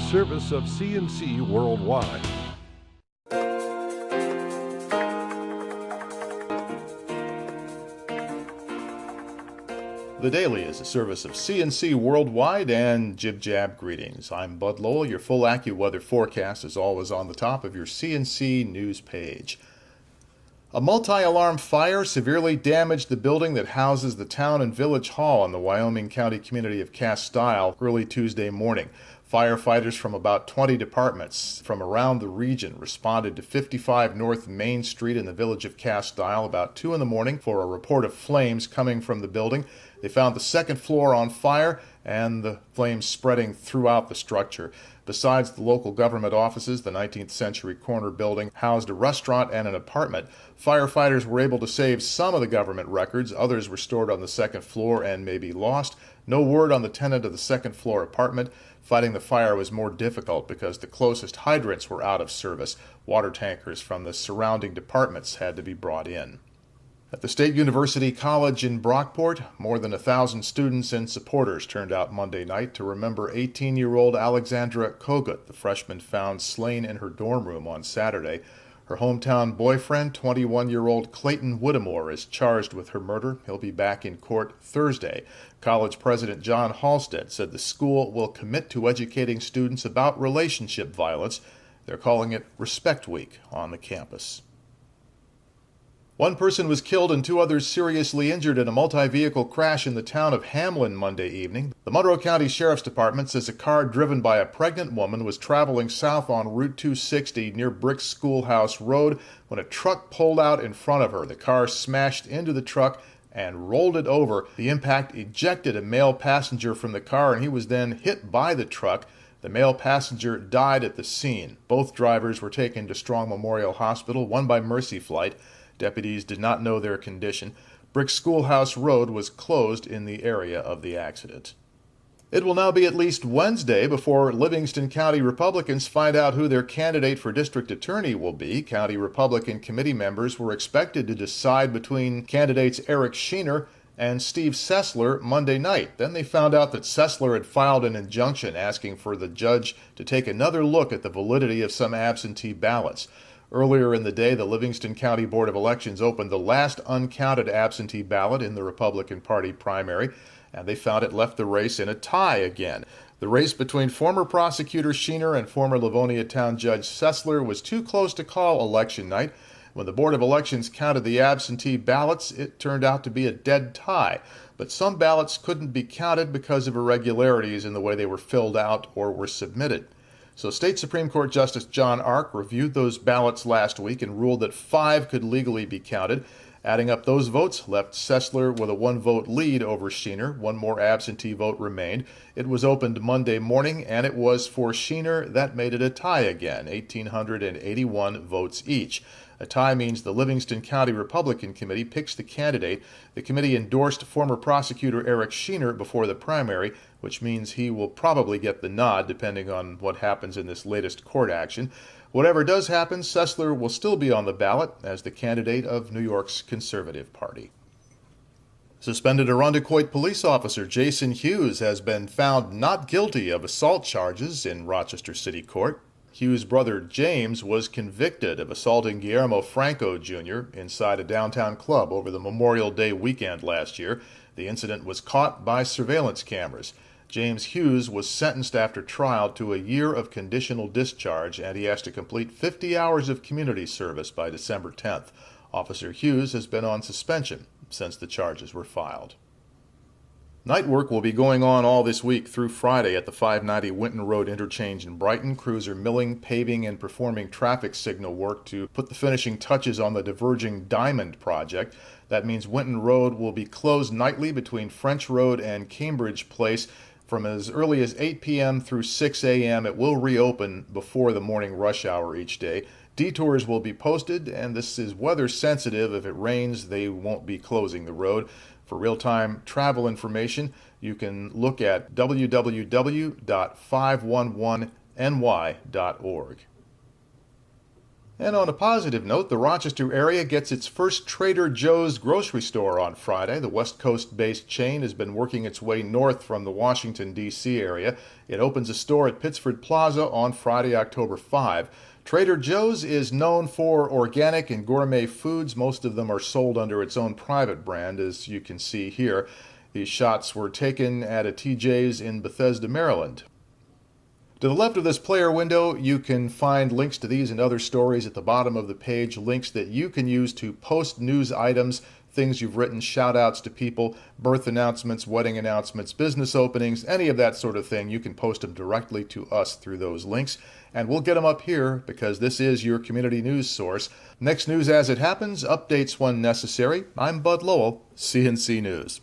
service of CNC Worldwide. The Daily is a service of CNC Worldwide and Jib Jab greetings. I'm Bud Lowell. Your full AccuWeather forecast is always on the top of your CNC news page. A multi-alarm fire severely damaged the building that houses the Town and Village Hall in the Wyoming County community of Castile early Tuesday morning. Firefighters from about 20 departments from around the region responded to 55 North Main Street in the village of Castile about 2 in the morning for a report of flames coming from the building. They found the second floor on fire and the flames spreading throughout the structure. Besides the local government offices, the 19th century corner building housed a restaurant and an apartment. Firefighters were able to save some of the government records. Others were stored on the second floor and may be lost. No word on the tenant of the second floor apartment. Fighting the fire was more difficult because the closest hydrants were out of service. Water tankers from the surrounding departments had to be brought in. At the State University College in Brockport, more than 1,000 students and supporters turned out Monday night to remember 18-year-old Alexandra Kogut, the freshman found slain in her dorm room on Saturday. Her hometown boyfriend, 21-year-old Clayton Whittemore, is charged with her murder. He'll be back in court Thursday. College President John Halstead said the school will commit to educating students about relationship violence. They're calling it Respect Week on the campus. One person was killed and 2 others seriously injured in a multi-vehicle crash in the town of Hamlin Monday evening. The Monroe County Sheriff's Department says a car driven by a pregnant woman was traveling south on Route 260 near Brick Schoolhouse Road when a truck pulled out in front of her. The car smashed into the truck and rolled it over. The impact ejected a male passenger from the car, and he was then hit by the truck. The male passenger died at the scene. Both drivers were taken to Strong Memorial Hospital, one by Mercy Flight. Deputies did not know their condition. Brick Schoolhouse Road was closed in the area of the accident. It will now be at least Wednesday before Livingston County Republicans find out who their candidate for district attorney will be. County Republican committee members were expected to decide between candidates Eric Sheener and Steve Sessler Monday night. Then they found out that Sessler had filed an injunction asking for the judge to take another look at the validity of some absentee ballots. Earlier in the day, the Livingston County Board of Elections opened the last uncounted absentee ballot in the Republican Party primary, and they found it left the race in a tie again. The race between former prosecutor Sheener and former Livonia Town Judge Sessler was too close to call election night. When the Board of Elections counted the absentee ballots, it turned out to be a dead tie. But some ballots couldn't be counted because of irregularities in the way they were filled out or were submitted. So State Supreme Court Justice John Ark reviewed those ballots last week and ruled that 5 could legally be counted. Adding up those votes left Sessler with a 1-vote lead over Sheener. One more absentee vote remained. It was opened Monday morning, and it was for Sheener. That made it a tie again, 1,881 votes each. A tie means the Livingston County Republican Committee picks the candidate. The committee endorsed former prosecutor Eric Sheener before the primary, which means he will probably get the nod depending on what happens in this latest court action. Whatever does happen, Sessler will still be on the ballot as the candidate of New York's Conservative Party. Suspended Irondequoit police officer Jason Hughes has been found not guilty of assault charges in Rochester City Court. Hughes' brother James was convicted of assaulting Guillermo Franco Jr. inside a downtown club over the Memorial Day weekend last year. The incident was caught by surveillance cameras. James Hughes was sentenced after trial to a year of conditional discharge, and he has to complete 50 hours of community service by December 10th. Officer Hughes has been on suspension since the charges were filed. Night work will be going on all this week through Friday at the 590 Winton Road interchange in Brighton. Crews are milling, paving, and performing traffic signal work to put the finishing touches on the diverging Diamond project. That means Winton Road will be closed nightly between French Road and Cambridge Place from as early as 8 p.m. through 6 a.m. It will reopen before the morning rush hour each day. Detours will be posted, and this is weather sensitive. If it rains, they won't be closing the road. For real-time travel information, you can look at www.511ny.org. And on a positive note, the Rochester area gets its first Trader Joe's grocery store on Friday. The West Coast-based chain has been working its way north from the Washington, D.C. area. It opens a store at Pittsford Plaza on Friday, October 5. Trader Joe's is known for organic and gourmet foods. Most of them are sold under its own private brand, as you can see here. These shots were taken at a TJ's in Bethesda, Maryland. To the left of this player window, you can find links to these and other stories at the bottom of the page, links that you can use to post news items, things you've written, shout-outs to people, birth announcements, wedding announcements, business openings, any of that sort of thing. You can post them directly to us through those links, and we'll get them up here because this is your community news source. Next news as it happens, updates when necessary. I'm Bud Lowell, CNC News.